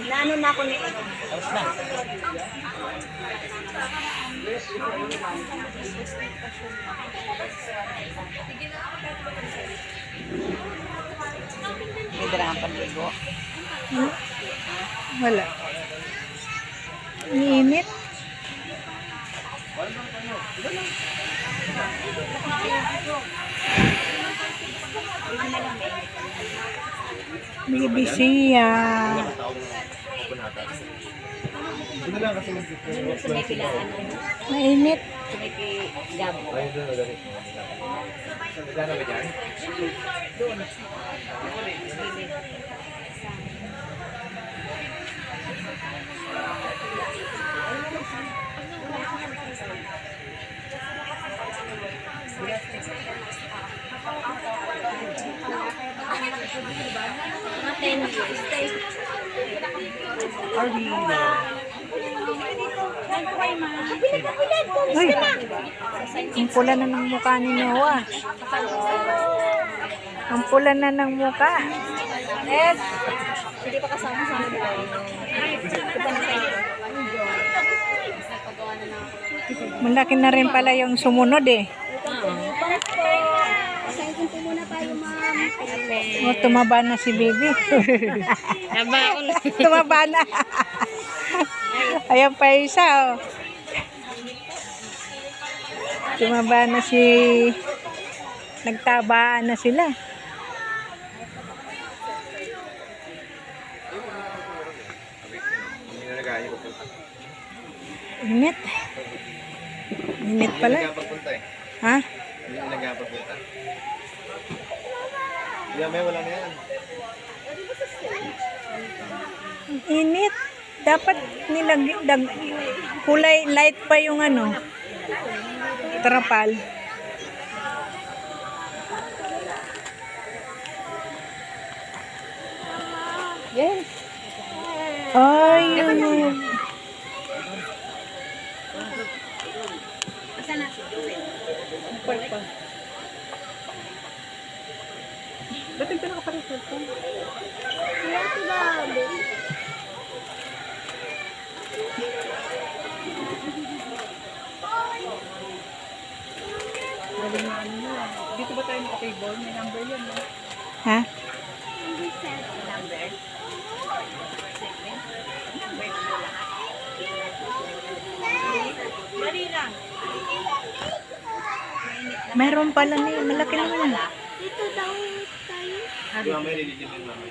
Naano na ako ni Tapos na. May darang panligo. Wala. Init. Baby siya. Mainit. Uy, ang pula na ng mukha ni Noah. Ang pula na ng mukha. Yes. Hindi pa kasama sa mga Malaki na rin pala yung sumunod eh. Pasaykin po muna tayo, ma'am. Oh, tumaba na si baby. Tumaba na. Ayan pa isa oh. Tumaba na si... Nagtabaan na sila. Init. Init pala. Ha? Hindi na nagpapunta. May wala na yan. Ang init. Dapat kulay light pa yung ano. Trapal. Yes. Ay, Asan na si Joel? ba't ito nakaparisal ko? Kaya si Gabi. Dito ba tayo naka-table? May number yan, no? Ha? Number. Dali lang. Meron pala ni malaki naman. Dito daw tayo. May religion din naman.